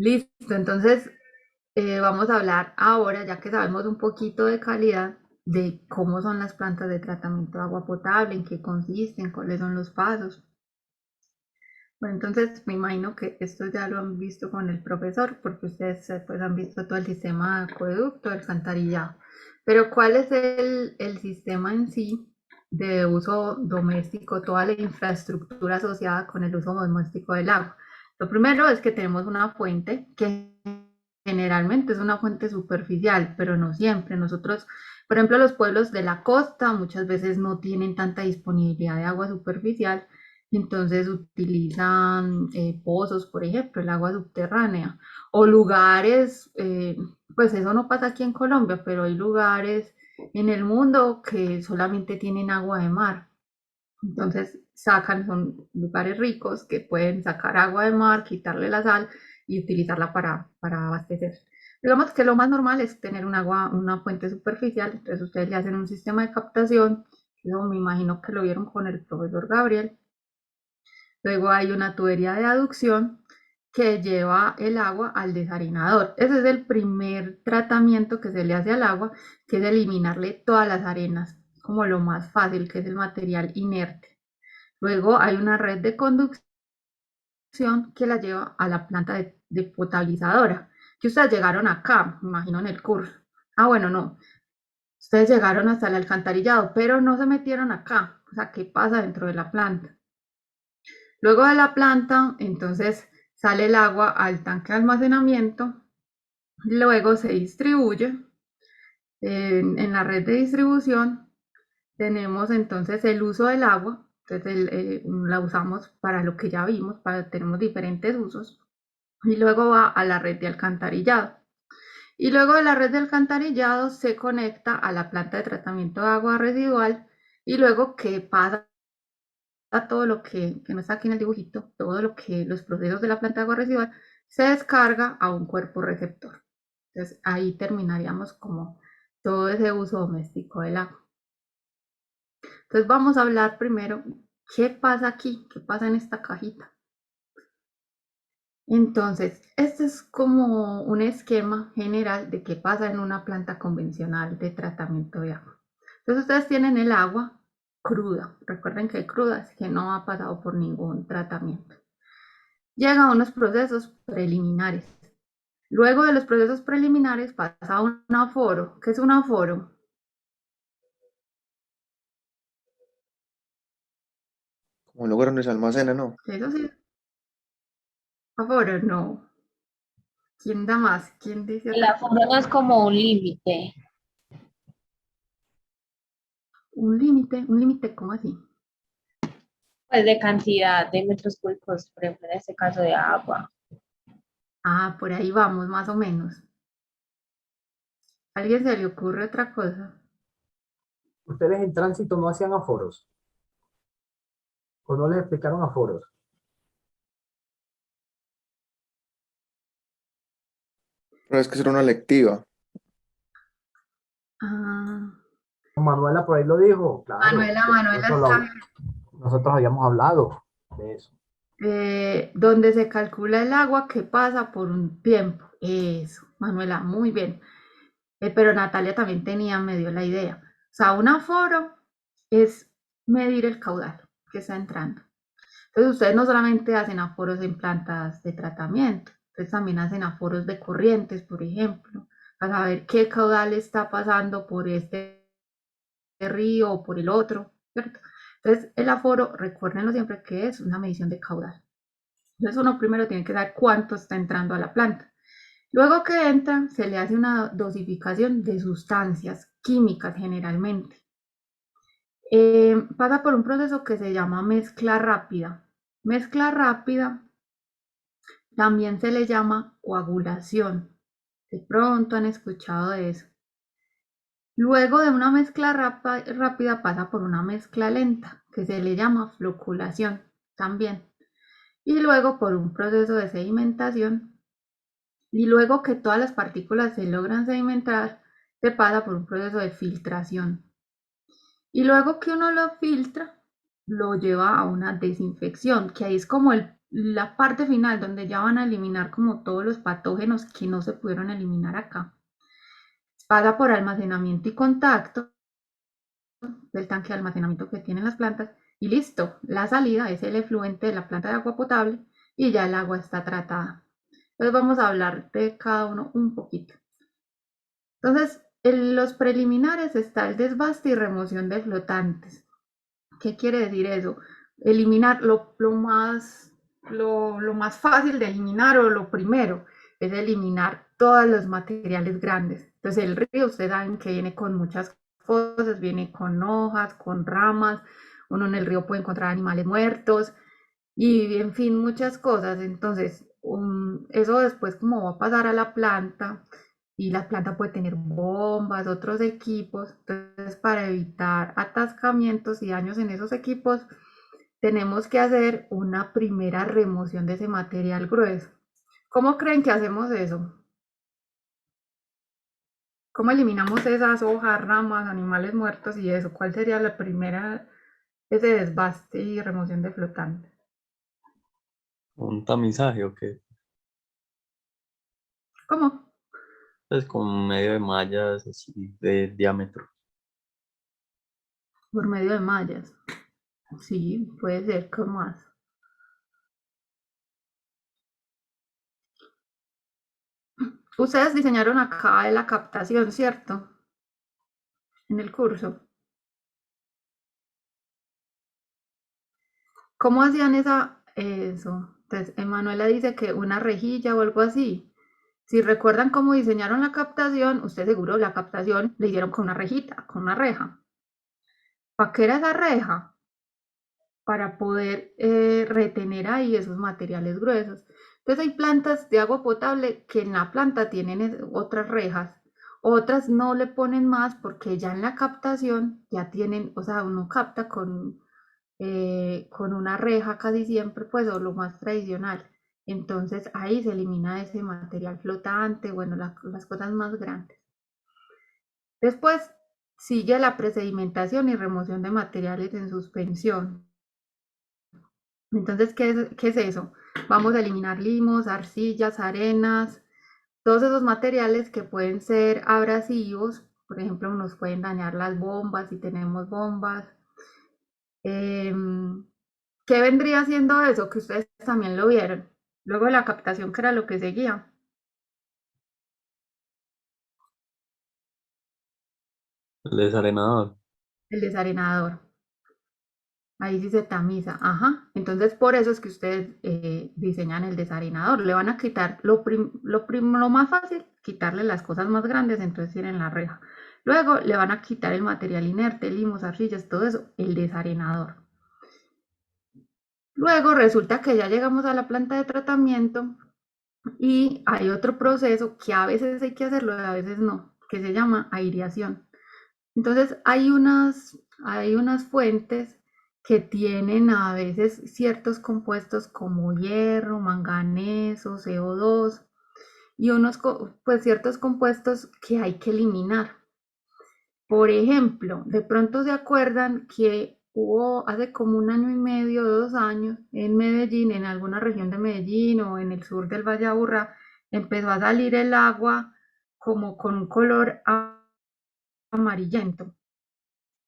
Listo, entonces vamos a hablar ahora, ya que sabemos un poquito de calidad, de cómo son las plantas de tratamiento de agua potable, en qué consisten, cuáles son los pasos. Bueno, entonces me imagino que esto ya lo han visto con el profesor, porque ustedes pues, han visto todo el sistema de acueducto, el alcantarillado. Pero ¿cuál es el sistema en sí de uso doméstico, toda la infraestructura asociada con el uso doméstico del agua? Lo primero es que tenemos una fuente que generalmente es una fuente superficial, pero no siempre. Nosotros, por ejemplo, los pueblos de la costa muchas veces no tienen tanta disponibilidad de agua superficial, entonces utilizan pozos, por ejemplo, el agua subterránea, o lugares, pues eso no pasa aquí en Colombia, pero hay lugares en el mundo que solamente tienen agua de mar. Entonces sacan, son lugares ricos que pueden sacar agua de mar, quitarle la sal y utilizarla para abastecer. Digamos que lo más normal es tener un agua, una fuente superficial, entonces ustedes le hacen un sistema de captación, yo me imagino que lo vieron con el profesor Gabriel. Luego hay una tubería de aducción que lleva el agua al desarenador. Ese es el primer tratamiento que se le hace al agua, que es eliminarle todas las arenas, como lo más fácil, que es el material inerte. Luego hay una red de conducción que la lleva a la planta de potabilizadora, que ustedes llegaron acá, me imagino en el curso. Ah, bueno, no. Ustedes llegaron hasta el alcantarillado, pero no se metieron acá. O sea, ¿qué pasa dentro de la planta? Luego de la planta, entonces sale el agua al tanque de almacenamiento, luego se distribuye en la red de distribución. Tenemos entonces el uso del agua, entonces la usamos para lo que ya vimos, tenemos diferentes usos, y luego va a la red de alcantarillado. Y luego de la red de alcantarillado se conecta a la planta de tratamiento de agua residual y luego que pasa a todo lo que no está aquí en el dibujito, todo lo que los procesos de la planta de agua residual se descarga a un cuerpo receptor. Entonces ahí terminaríamos como todo ese uso doméstico del agua. Entonces vamos a hablar primero qué pasa aquí, qué pasa en esta cajita. Entonces, este es como un esquema general de qué pasa en una planta convencional de tratamiento de agua. Entonces ustedes tienen el agua cruda. Recuerden que cruda es que no ha pasado por ningún tratamiento. Llega a unos procesos preliminares. Luego de los procesos preliminares pasa a un aforo. ¿Qué es un aforo? Como un lugar donde se almacena, ¿no? Eso sí, aforo no. ¿Quién da más? ¿Quién dice El otra aforo cosa? no es como un límite, Un límite, ¿cómo así? pues de cantidad de metros cúbicos, por ejemplo, en este caso de agua. Ah, por ahí vamos, más o menos. ¿A alguien se le ocurre otra cosa? Ustedes en tránsito no hacían aforos, o no les explicaron aforos. Pero es que será una lectiva. Ah, Manuela por ahí lo dijo, claro, Manuela está nosotros habíamos hablado de eso. donde se calcula el agua que pasa por un tiempo. Eso, Manuela, muy bien. Pero Natalia también tenía medio la idea. O sea, un aforo es medir el caudal que está entrando. Entonces, ustedes no solamente hacen aforos en plantas de tratamiento, ustedes también hacen aforos de corrientes, por ejemplo, para saber qué caudal está pasando por este río o por el otro, ¿cierto? Entonces, el aforo, recuérdenlo siempre que es una medición de caudal. Entonces, uno primero tiene que saber cuánto está entrando a la planta. Luego que entra, se le hace una dosificación de sustancias químicas generalmente. Pasa por un proceso que se llama mezcla rápida. Mezcla rápida también se le llama coagulación. De pronto han escuchado de eso. Luego de una mezcla rápida pasa por una mezcla lenta, que se le llama floculación también. Y luego por un proceso de sedimentación. Y luego que todas las partículas se logran sedimentar, se pasa por un proceso de filtración. Y luego que uno lo filtra, lo lleva a una desinfección, que ahí es como la parte final donde ya van a eliminar como todos los patógenos que no se pudieron eliminar acá. Pasa por almacenamiento y contacto del tanque de almacenamiento que tienen las plantas y listo, la salida es el efluente de la planta de agua potable y ya el agua está tratada. Entonces vamos a hablar de cada uno un poquito. Entonces, en los preliminares está el desbaste y remoción de flotantes. ¿Qué quiere decir eso? Eliminar lo más fácil de eliminar o lo primero es eliminar todos los materiales grandes. Entonces el río, ustedes saben que viene con muchas cosas, viene con hojas, con ramas, uno en el río puede encontrar animales muertos y en fin, muchas cosas. Entonces, eso después como va a pasar a la planta y la planta puede tener bombas, otros equipos. Entonces, para evitar atascamientos y daños en esos equipos, tenemos que hacer una primera remoción de ese material grueso. ¿Cómo creen que hacemos eso? ¿Cómo eliminamos esas hojas, ramas, animales muertos y eso? ¿Cuál sería la primera, ese desbaste y remoción de flotantes? ¿Un tamizaje o qué? ¿Cómo? Pues con medio de mallas así de diámetro. Por medio de mallas. Sí, puede ser, ¿qué más? Ustedes diseñaron acá la captación, ¿cierto? En el curso. ¿Cómo hacían eso? Entonces, Emanuela dice que una rejilla o algo así. Si recuerdan cómo diseñaron la captación, usted seguro la captación le hicieron con una rejita, con una reja. ¿Para qué era esa reja? Para poder retener ahí esos materiales gruesos. Entonces hay plantas de agua potable que en la planta tienen otras rejas, otras no le ponen más porque ya en la captación ya tienen, o sea, uno capta con una reja casi siempre, pues, o lo más tradicional. Entonces ahí se elimina ese material flotante, bueno, las cosas más grandes. Después sigue la presedimentación y remoción de materiales en suspensión. Entonces, ¿qué es eso? Vamos a eliminar limos, arcillas, arenas, todos esos materiales que pueden ser abrasivos. Por ejemplo, nos pueden dañar las bombas si tenemos bombas. ¿Qué vendría siendo eso? Que ustedes también lo vieron. Luego de la captación, que era lo que seguía. El desarenador. El desarenador. Ahí sí se tamiza, ajá. Entonces, por eso es que ustedes diseñan el desarenador. Le van a quitar lo más fácil, quitarle las cosas más grandes, entonces tienen la reja. Luego le van a quitar el material inerte, limos, arcillas, todo eso, el desarenador. Luego resulta que ya llegamos a la planta de tratamiento y hay otro proceso que a veces hay que hacerlo y a veces no, que se llama aireación. Entonces hay unas fuentes que tienen a veces ciertos compuestos como hierro, manganeso, CO2 y pues ciertos compuestos que hay que eliminar. Por ejemplo, de pronto se acuerdan que hubo hace como 1 año y medio, 2 años, en Medellín, en alguna región de Medellín o en el sur del Valle de Aburrá, empezó a salir el agua como con un color amarillento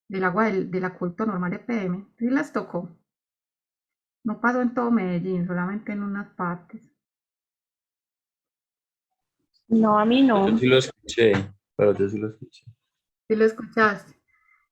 del agua del acueducto normal de PM. ¿Sí las tocó? No pasó en todo Medellín, solamente en unas partes. No, a mí no. Yo sí lo escuché, pero yo sí lo escuché. ¿Sí lo escuchaste?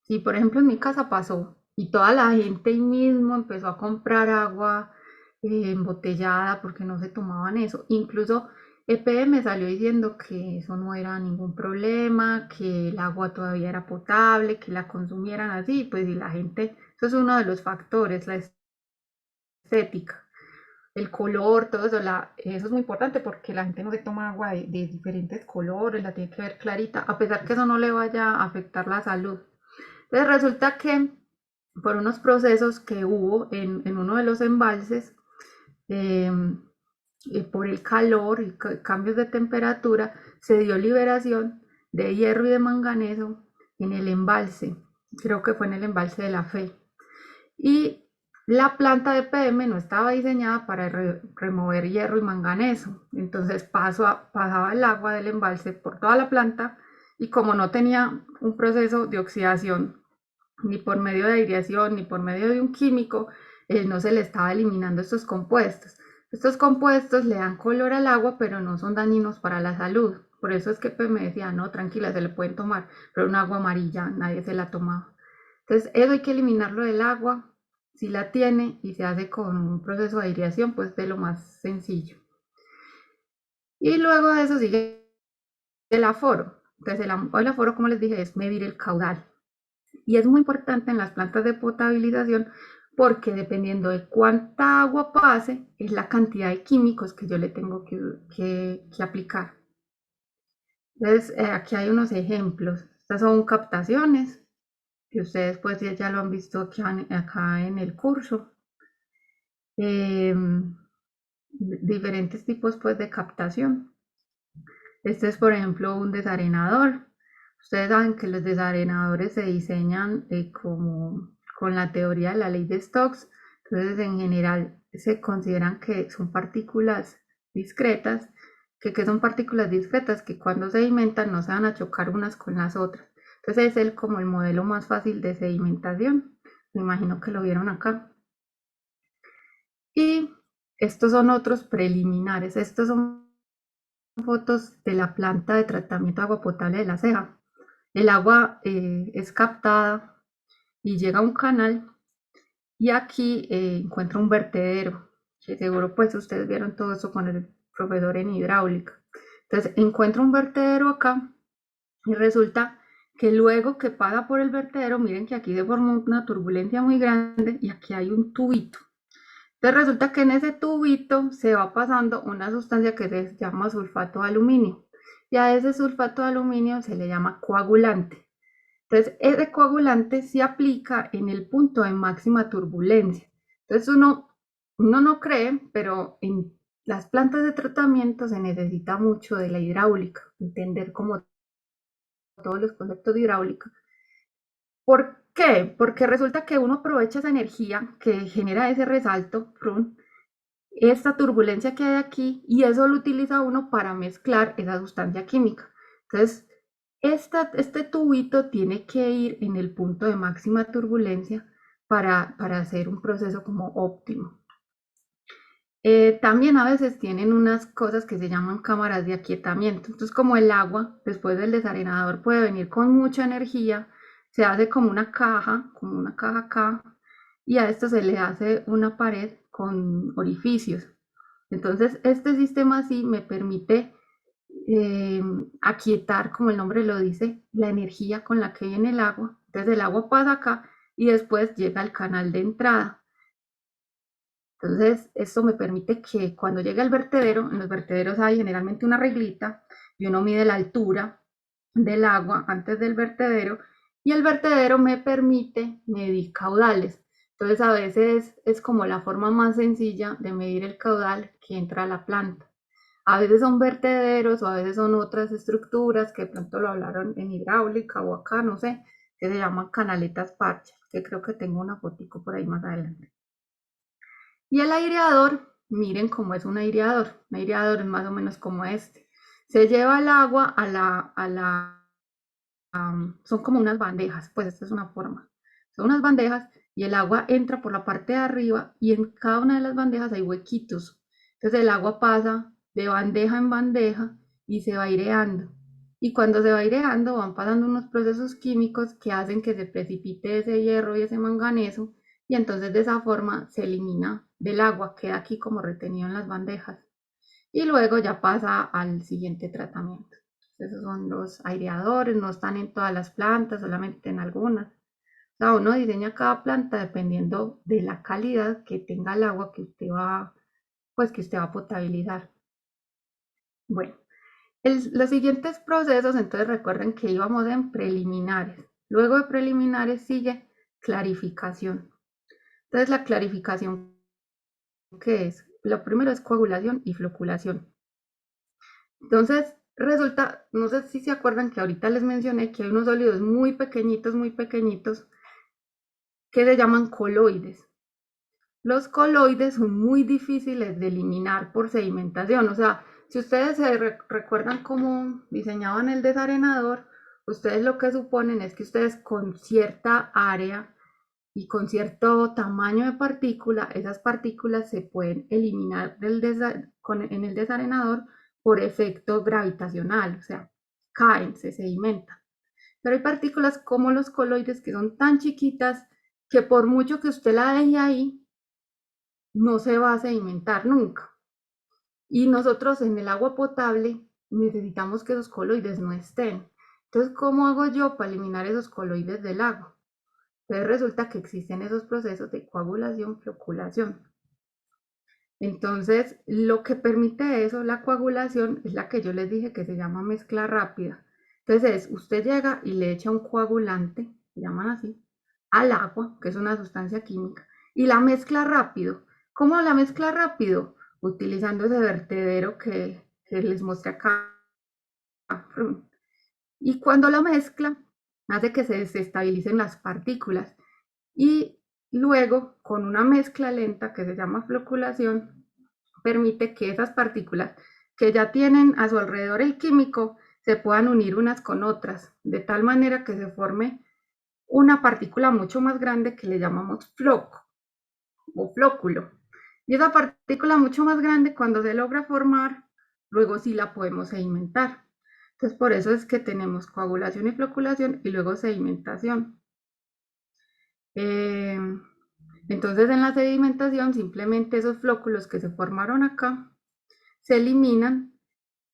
Sí, por ejemplo, en mi casa pasó y toda la gente ahí mismo empezó a comprar agua embotellada porque no se tomaban eso. Incluso EPM salió diciendo que eso no era ningún problema, que el agua todavía era potable, que la consumieran así, pues y la gente, eso es uno de los factores, la estética, el color, todo eso, eso es muy importante porque la gente no se toma agua de diferentes colores, la tiene que ver clarita, a pesar que eso no le vaya a afectar la salud. Entonces resulta que por unos procesos que hubo en uno de los embalses, por el calor y cambios de temperatura, se dio liberación de hierro y de manganeso en el embalse, creo que fue en el embalse de la Fe. Y La planta de PM no estaba diseñada para remover hierro y manganeso, entonces pasaba el agua del embalse por toda la planta y como no tenía un proceso de oxidación ni por medio de aireación ni por medio de un químico, no se le estaba eliminando estos compuestos. Estos compuestos le dan color al agua, pero no son dañinos para la salud. Por eso es que PM decía, no, tranquila, se le pueden tomar, pero un agua amarilla nadie se la tomaba. Entonces, eso hay que eliminarlo del agua. Si la tiene y se hace con un proceso de aireación, pues de lo más sencillo. Y luego de eso sigue el aforo. Entonces, el aforo, como les dije, es medir el caudal. Y es muy importante en las plantas de potabilización porque dependiendo de cuánta agua pase, es la cantidad de químicos que yo le tengo que aplicar. Entonces, aquí hay unos ejemplos. Estas son captaciones que ustedes pues ya lo han visto acá en el curso. Diferentes tipos pues de captación. Este es por ejemplo un desarenador. Ustedes saben que los desarenadores se diseñan como con la teoría de la ley de Stokes. Entonces en general se consideran que son partículas discretas, que son partículas discretas que cuando sedimentan no se van a chocar unas con las otras. Entonces es como el modelo más fácil de sedimentación. Me imagino que lo vieron acá. Y estos son otros preliminares. Estos son fotos de la planta de tratamiento de agua potable de La Ceja. El agua es captada y llega a un canal y aquí encuentra un vertedero, que seguro pues ustedes vieron todo eso con el profesor en hidráulica. Entonces encuentra un vertedero acá y resulta que luego que pasa por el vertedero, miren que aquí se formó una turbulencia muy grande y aquí hay un tubito. Entonces resulta que en ese tubito se va pasando una sustancia que se llama sulfato de aluminio y a ese sulfato de aluminio se le llama coagulante. Entonces ese coagulante se aplica en el punto de máxima turbulencia. Entonces uno no cree, pero en las plantas de tratamiento se necesita mucho de la hidráulica, entender como todos los conceptos de hidráulica. ¿Por qué? Porque resulta que uno aprovecha esa energía que genera ese resalto, esta turbulencia que hay aquí, y eso lo utiliza uno para mezclar esa sustancia química. Entonces, este tubito tiene que ir en el punto de máxima turbulencia para hacer un proceso como óptimo. También a veces tienen unas cosas que se llaman cámaras de aquietamiento. Entonces, como el agua, después del desarenador, puede venir con mucha energía, se hace como una caja acá, y a esto se le hace una pared con orificios. Entonces, este sistema así me permite aquietar, como el nombre lo dice, la energía con la que viene el agua. Entonces, el agua pasa acá y después llega al canal de entrada. Entonces, esto me permite que cuando llegue al vertedero, en los vertederos hay generalmente una reglita y uno mide la altura del agua antes del vertedero y el vertedero me permite medir caudales. Entonces, a veces es como la forma más sencilla de medir el caudal que entra a la planta. A veces son vertederos o a veces son otras estructuras que de pronto lo hablaron en hidráulica o acá, no sé, que se llaman canaletas parches, que creo que tengo una fotico por ahí más adelante. Y el aireador, miren cómo es un aireador. Un aireador es más o menos como este. Se lleva el agua son como unas bandejas, pues esta es una forma. Son unas bandejas y el agua entra por la parte de arriba y en cada una de las bandejas hay huequitos. Entonces el agua pasa de bandeja en bandeja y se va aireando. Y cuando se va aireando van pasando unos procesos químicos que hacen que se precipite ese hierro y ese manganeso y entonces de esa forma se elimina del agua, queda aquí como retenido en las bandejas y luego ya pasa al siguiente tratamiento. Esos son los aireadores, no están en todas las plantas, solamente en algunas. O sea, uno diseña cada planta dependiendo de la calidad que tenga el agua que usted va, pues que usted va a potabilizar. Bueno, los siguientes procesos, entonces recuerden que íbamos en preliminares. Luego de preliminares sigue clarificación. Entonces la clarificación, ¿qué es? Lo primero es coagulación y floculación. Entonces resulta, no sé si se acuerdan que ahorita les mencioné que hay unos sólidos muy pequeñitos que se llaman coloides. los coloides son muy difíciles de eliminar por sedimentación. O sea, si ustedes se recuerdan cómo diseñaban el desarenador, ustedes lo que suponen es que ustedes con cierta área y con cierto tamaño de partícula, esas partículas se pueden eliminar en el desarenador por efecto gravitacional, o sea, caen, se sedimentan. Pero hay partículas como los coloides que son tan chiquitas que por mucho que usted la deje ahí, no se va a sedimentar nunca. Y nosotros en el agua potable necesitamos que esos coloides no estén. Entonces, ¿cómo hago yo para eliminar esos coloides del agua? Entonces resulta que existen esos procesos de coagulación, floculación. Entonces, lo que permite eso, la coagulación, es la que yo les dije que se llama mezcla rápida. Entonces, usted llega y le echa un coagulante, se llaman así, al agua, que es una sustancia química, y la mezcla rápido. ¿Cómo la mezcla rápido? Utilizando ese vertedero que les mostré acá. Y cuando la mezcla, hace que se desestabilicen las partículas. Y luego, con una mezcla lenta que se llama floculación, permite que esas partículas que ya tienen a su alrededor el químico se puedan unir unas con otras, de tal manera que se forme una partícula mucho más grande que le llamamos floco o flóculo. Y esa partícula mucho más grande, cuando se logra formar, luego sí la podemos sedimentar. Entonces, por eso es que tenemos coagulación y floculación y luego sedimentación. Entonces, en la sedimentación, simplemente esos flóculos que se formaron acá se eliminan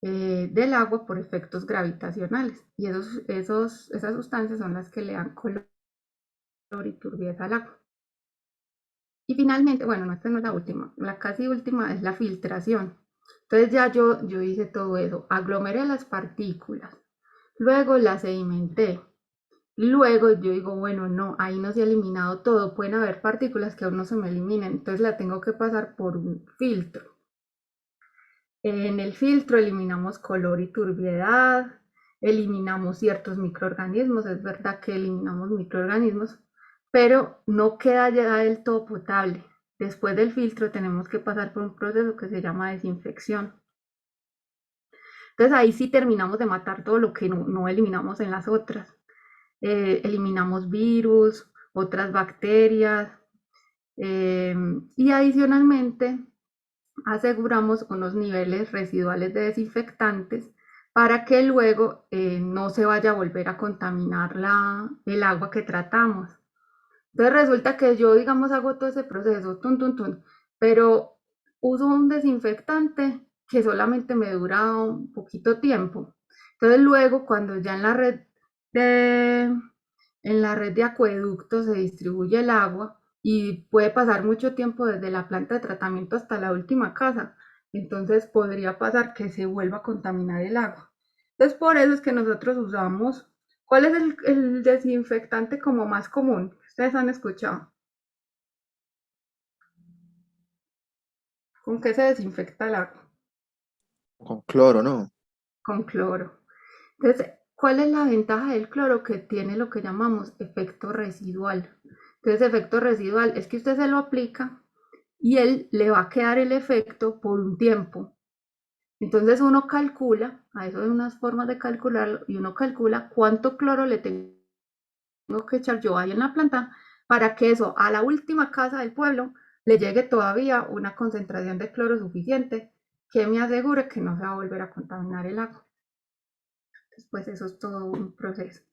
del agua por efectos gravitacionales. Y esas sustancias son las que le dan color y turbidez al agua. Y finalmente, bueno, no, esta no es la última, la casi última es la filtración. Entonces ya yo hice todo eso, aglomeré las partículas, luego las sedimenté, luego yo digo, bueno, no, ahí no se ha eliminado todo, pueden haber partículas que aún no se me eliminen, entonces la tengo que pasar por un filtro. En el filtro eliminamos color y turbiedad, eliminamos ciertos microorganismos, es verdad que eliminamos microorganismos, pero no queda ya del todo potable. Después del filtro tenemos que pasar por un proceso que se llama desinfección. Entonces ahí sí terminamos de matar todo lo que no eliminamos en las otras. Eliminamos virus, otras bacterias y adicionalmente aseguramos unos niveles residuales de desinfectantes para que luego no se vaya a volver a contaminar el agua que tratamos. Entonces resulta que yo, digamos, hago todo ese proceso, pero uso un desinfectante que solamente me dura un poquito tiempo. Entonces luego cuando ya en la red de acueductos se distribuye el agua y puede pasar mucho tiempo desde la planta de tratamiento hasta la última casa, entonces podría pasar que se vuelva a contaminar el agua. Entonces por eso es que nosotros usamos, ¿cuál es el desinfectante como más común? Ustedes han escuchado. ¿Con qué se desinfecta el agua? Con cloro, ¿no? Con cloro. Entonces, ¿cuál es la ventaja del cloro? Que tiene lo que llamamos efecto residual. Entonces, efecto residual es que usted se lo aplica y él le va a quedar el efecto por un tiempo. Entonces uno calcula, a eso hay unas formas de calcularlo, y uno calcula cuánto cloro le tengo que echar yo ahí en la planta para que eso a la última casa del pueblo le llegue todavía una concentración de cloro suficiente que me asegure que no se va a volver a contaminar el agua. Entonces, pues eso es todo un proceso.